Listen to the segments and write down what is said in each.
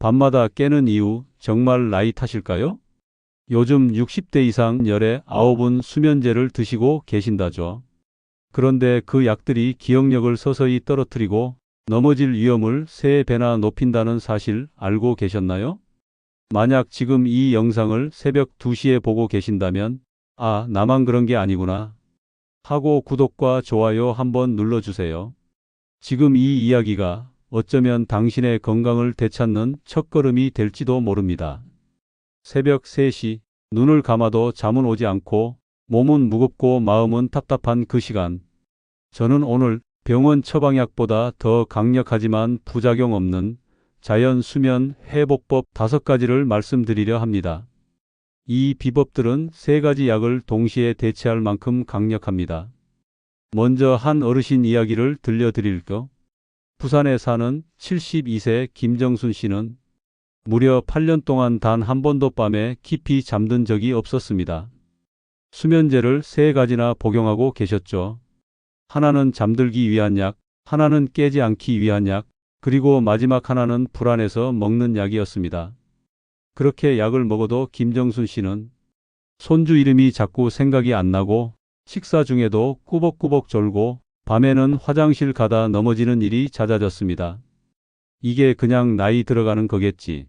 밤마다 깨는 이유 정말 나이 탓일까요? 요즘 60대 이상 열에 9은 수면제를 드시고 계신다죠. 그런데 그 약들이 기억력을 서서히 떨어뜨리고 넘어질 위험을 3배나 높인다는 사실 알고 계셨나요? 만약 지금 이 영상을 새벽 2시에 보고 계신다면 아, 나만 그런 게 아니구나 하고 구독과 좋아요 한번 눌러주세요. 지금 이 이야기가 어쩌면 당신의 건강을 되찾는 첫걸음이 될지도 모릅니다. 새벽 3시, 눈을 감아도 잠은 오지 않고 몸은 무겁고 마음은 답답한 그 시간. 저는 오늘 병원 처방약보다 더 강력하지만 부작용 없는 자연 수면 회복법 5가지를 말씀드리려 합니다. 이 비법들은 3가지 약을 동시에 대체할 만큼 강력합니다. 먼저 한 어르신 이야기를 들려드릴까? 부산에 사는 72세 김정순 씨는 무려 8년 동안 단 한 번도 밤에 깊이 잠든 적이 없었습니다. 수면제를 3가지나 복용하고 계셨죠. 하나는 잠들기 위한 약, 하나는 깨지 않기 위한 약, 그리고 마지막 하나는 불안해서 먹는 약이었습니다. 그렇게 약을 먹어도 김정순 씨는 손주 이름이 자꾸 생각이 안 나고 식사 중에도 꾸벅꾸벅 졸고 밤에는 화장실 가다 넘어지는 일이 잦아졌습니다. 이게 그냥 나이 들어가는 거겠지.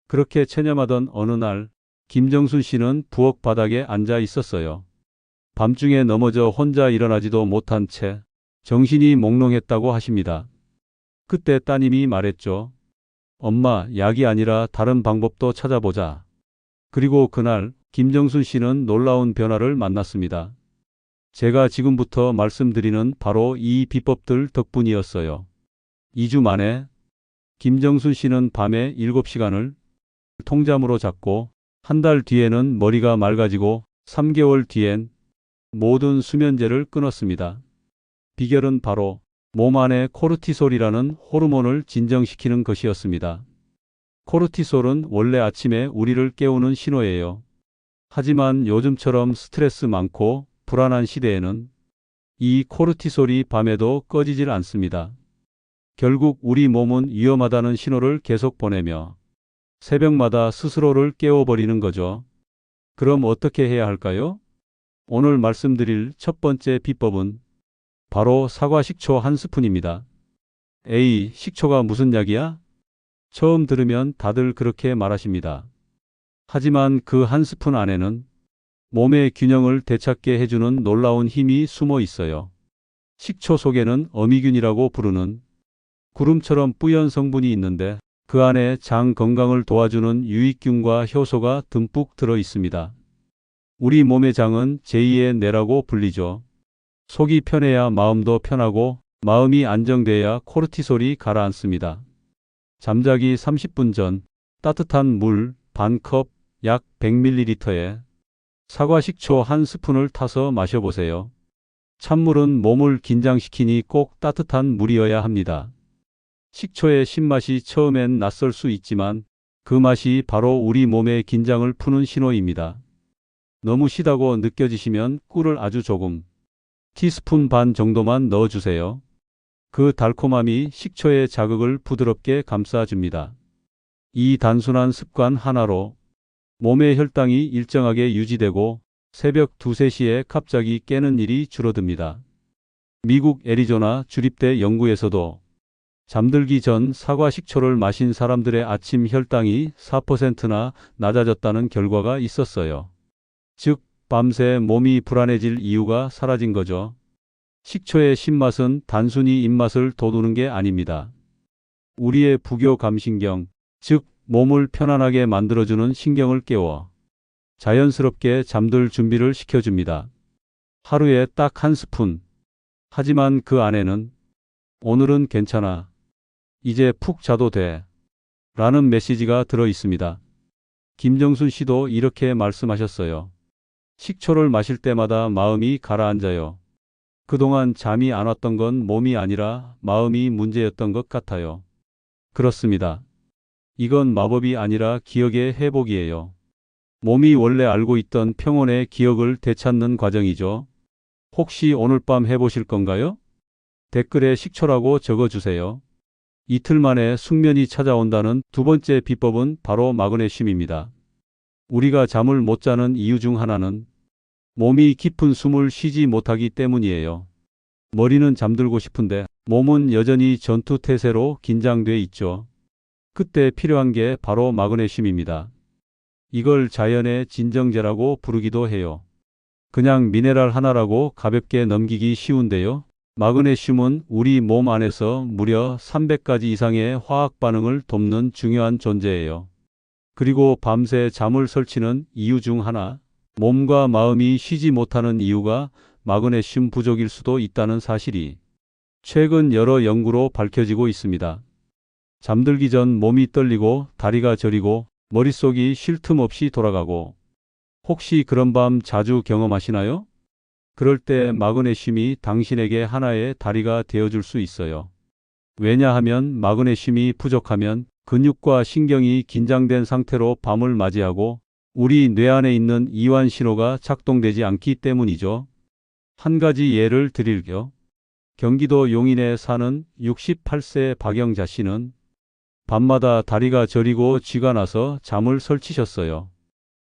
그렇게 체념하던 어느 날 김정순 씨는 부엌 바닥에 앉아 있었어요. 밤중에 넘어져 혼자 일어나지도 못한 채 정신이 몽롱했다고 하십니다. 그때 따님이 말했죠. 엄마, 약이 아니라 다른 방법도 찾아보자. 그리고 그날 김정순 씨는 놀라운 변화를 만났습니다. 제가 지금부터 말씀드리는 바로 이 비법들 덕분이었어요. 2주 만에 김정순 씨는 밤에 7시간을 통잠으로 잤고 한 달 뒤에는 머리가 맑아지고 3개월 뒤엔 모든 수면제를 끊었습니다. 비결은 바로 몸 안에 코르티솔이라는 호르몬을 진정시키는 것이었습니다. 코르티솔은 원래 아침에 우리를 깨우는 신호예요. 하지만 요즘처럼 스트레스 많고 불안한 시대에는 이 코르티솔이 밤에도 꺼지질 않습니다. 결국 우리 몸은 위험하다는 신호를 계속 보내며 새벽마다 스스로를 깨워버리는 거죠. 그럼 어떻게 해야 할까요? 오늘 말씀드릴 첫 번째 비법은 바로 사과 식초 1스푼입니다. 에이, 식초가 무슨 약이야? 처음 들으면 다들 그렇게 말하십니다. 하지만 그 1스푼 안에는 몸의 균형을 되찾게 해주는 놀라운 힘이 숨어 있어요. 식초 속에는 어미균이라고 부르는 구름처럼 뿌연 성분이 있는데 그 안에 장 건강을 도와주는 유익균과 효소가 듬뿍 들어 있습니다. 우리 몸의 장은 제2의 뇌라고 불리죠. 속이 편해야 마음도 편하고 마음이 안정돼야 코르티솔이 가라앉습니다. 잠자기 30분 전 따뜻한 물 반컵 약 100ml에 사과 식초 1스푼을 타서 마셔보세요. 찬물은 몸을 긴장시키니 꼭 따뜻한 물이어야 합니다. 식초의 신맛이 처음엔 낯설 수 있지만 그 맛이 바로 우리 몸의 긴장을 푸는 신호입니다. 너무 시다고 느껴지시면 꿀을 아주 조금, 티스푼 반 정도만 넣어주세요. 그 달콤함이 식초의 자극을 부드럽게 감싸줍니다. 이 단순한 습관 하나로 몸의 혈당이 일정하게 유지되고 새벽 2, 3시에 갑자기 깨는 일이 줄어듭니다. 미국 애리조나 주립대 연구에서도 잠들기 전 사과 식초를 마신 사람들의 아침 혈당이 4%나 낮아졌다는 결과가 있었어요. 즉, 밤새 몸이 불안해질 이유가 사라진 거죠. 식초의 신맛은 단순히 입맛을 돋우는 게 아닙니다. 우리의 부교감신경, 즉 몸을 편안하게 만들어주는 신경을 깨워 자연스럽게 잠들 준비를 시켜줍니다. 하루에 딱 1스푼. 하지만 그 안에는 오늘은 괜찮아. 이제 푹 자도 돼. 라는 메시지가 들어 있습니다. 김정순 씨도 이렇게 말씀하셨어요. 식초를 마실 때마다 마음이 가라앉아요. 그동안 잠이 안 왔던 건 몸이 아니라 마음이 문제였던 것 같아요. 그렇습니다. 이건 마법이 아니라 기억의 회복이에요. 몸이 원래 알고 있던 평온의 기억을 되찾는 과정이죠. 혹시 오늘 밤 해보실 건가요? 댓글에 식초라고 적어주세요. 이틀 만에 숙면이 찾아온다는 두 번째 비법은 바로 마그네슘입니다. 우리가 잠을 못 자는 이유 중 하나는 몸이 깊은 숨을 쉬지 못하기 때문이에요. 머리는 잠들고 싶은데 몸은 여전히 전투태세로 긴장돼 있죠. 그때 필요한 게 바로 마그네슘입니다. 이걸 자연의 진정제라고 부르기도 해요. 그냥 미네랄 하나라고 가볍게 넘기기 쉬운데요. 마그네슘은 우리 몸 안에서 무려 300가지 이상의 화학 반응을 돕는 중요한 존재예요. 그리고 밤새 잠을 설치는 이유 중 하나, 몸과 마음이 쉬지 못하는 이유가 마그네슘 부족일 수도 있다는 사실이 최근 여러 연구로 밝혀지고 있습니다. 잠들기 전 몸이 떨리고 다리가 저리고 머릿속이 쉴 틈 없이 돌아가고, 혹시 그런 밤 자주 경험하시나요? 그럴 때 마그네슘이 당신에게 하나의 다리가 되어줄 수 있어요. 왜냐하면 마그네슘이 부족하면 근육과 신경이 긴장된 상태로 밤을 맞이하고 우리 뇌 안에 있는 이완 신호가 작동되지 않기 때문이죠. 한 가지 예를 드릴게요. 경기도 용인에 사는 68세 박영자 씨는 밤마다 다리가 저리고 쥐가 나서 잠을 설치셨어요.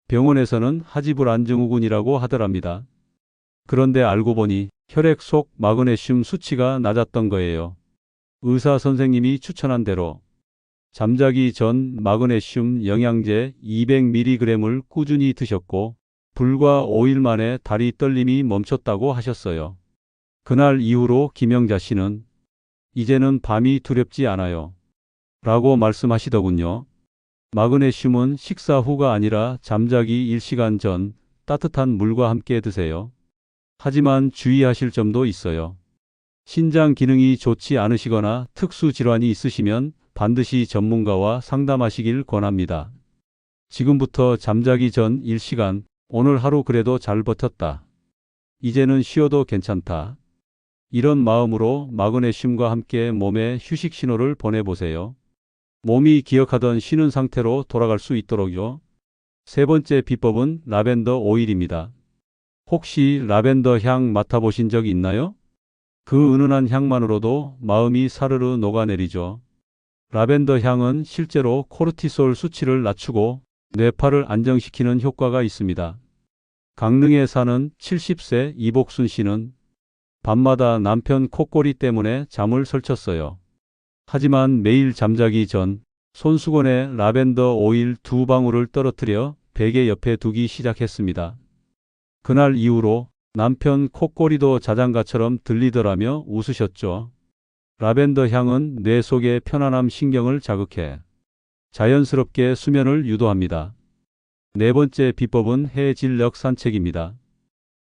병원에서는 하지불안증후군이라고 하더랍니다. 그런데 알고 보니 혈액 속 마그네슘 수치가 낮았던 거예요. 의사 선생님이 추천한 대로 잠자기 전 마그네슘 영양제 200mg을 꾸준히 드셨고 불과 5일 만에 다리 떨림이 멈췄다고 하셨어요. 그날 이후로 김영자 씨는 이제는 밤이 두렵지 않아요 라고 말씀하시더군요. 마그네슘은 식사 후가 아니라 잠자기 1시간 전 따뜻한 물과 함께 드세요. 하지만 주의하실 점도 있어요. 신장 기능이 좋지 않으시거나 특수 질환이 있으시면 반드시 전문가와 상담하시길 권합니다. 지금부터 잠자기 전 1시간, 오늘 하루 그래도 잘 버텼다. 이제는 쉬어도 괜찮다. 이런 마음으로 마그네슘과 함께 몸에 휴식 신호를 보내보세요. 몸이 기억하던 쉬는 상태로 돌아갈 수 있도록요. 세 번째 비법은 라벤더 오일입니다. 혹시 라벤더 향 맡아보신 적 있나요? 그 은은한 향만으로도 마음이 사르르 녹아내리죠. 라벤더 향은 실제로 코르티솔 수치를 낮추고 뇌파를 안정시키는 효과가 있습니다. 강릉에 사는 70세 이복순 씨는 밤마다 남편 콧꼬리 때문에 잠을 설쳤어요. 하지만 매일 잠자기 전 손수건에 라벤더 오일 2방울을 떨어뜨려 베개 옆에 두기 시작했습니다. 그날 이후로 남편 콧꼬리도 자장가처럼 들리더라며 웃으셨죠. 라벤더 향은 뇌 속의 편안함 신경을 자극해 자연스럽게 수면을 유도합니다. 네 번째 비법은 해질녘 산책입니다.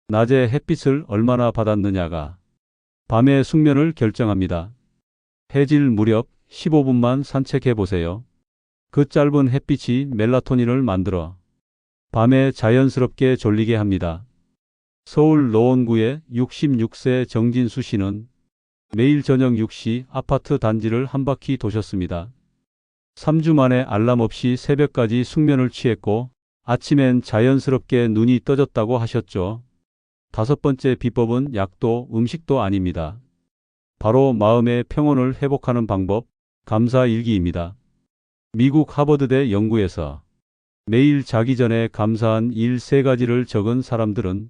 낮에 햇빛을 얼마나 받았느냐가 밤의 숙면을 결정합니다. 해질 무렵 15분만 산책해 보세요. 그 짧은 햇빛이 멜라토닌을 만들어 밤에 자연스럽게 졸리게 합니다. 서울 노원구의 66세 정진수 씨는 매일 저녁 6시 아파트 단지를 한 바퀴 도셨습니다. 3주 만에 알람 없이 새벽까지 숙면을 취했고 아침엔 자연스럽게 눈이 떠졌다고 하셨죠. 다섯 번째 비법은 약도 음식도 아닙니다. 바로 마음의 평온을 회복하는 방법, 감사일기입니다. 미국 하버드대 연구에서 매일 자기 전에 감사한 일 3가지를 적은 사람들은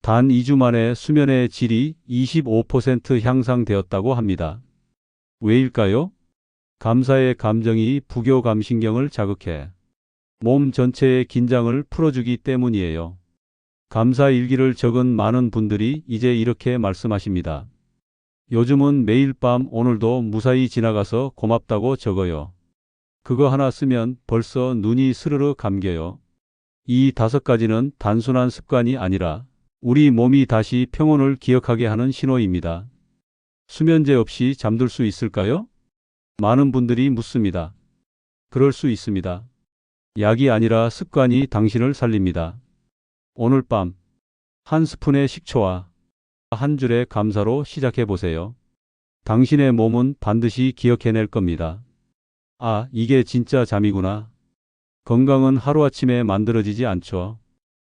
단 2주 만에 수면의 질이 25% 향상되었다고 합니다. 왜일까요? 감사의 감정이 부교감신경을 자극해 몸 전체의 긴장을 풀어주기 때문이에요. 감사일기를 적은 많은 분들이 이제 이렇게 말씀하십니다. 요즘은 매일 밤 오늘도 무사히 지나가서 고맙다고 적어요. 그거 하나 쓰면 벌써 눈이 스르르 감겨요. 이 5가지는 단순한 습관이 아니라 우리 몸이 다시 평온을 기억하게 하는 신호입니다. 수면제 없이 잠들 수 있을까요? 많은 분들이 묻습니다. 그럴 수 있습니다. 약이 아니라 습관이 당신을 살립니다. 오늘 밤 한 스푼의 식초와 한 줄의 감사로 시작해 보세요. 당신의 몸은 반드시 기억해낼 겁니다. 아, 이게 진짜 잠이구나. 건강은 하루아침에 만들어지지 않죠.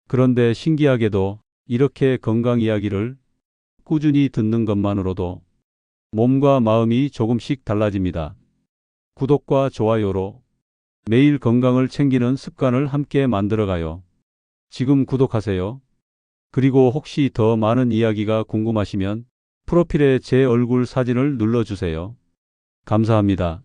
그런데 신기하게도 이렇게 건강 이야기를 꾸준히 듣는 것만으로도 몸과 마음이 조금씩 달라집니다. 구독과 좋아요로 매일 건강을 챙기는 습관을 함께 만들어가요. 지금 구독하세요. 그리고 혹시 더 많은 이야기가 궁금하시면 프로필에 제 얼굴 사진을 눌러주세요. 감사합니다.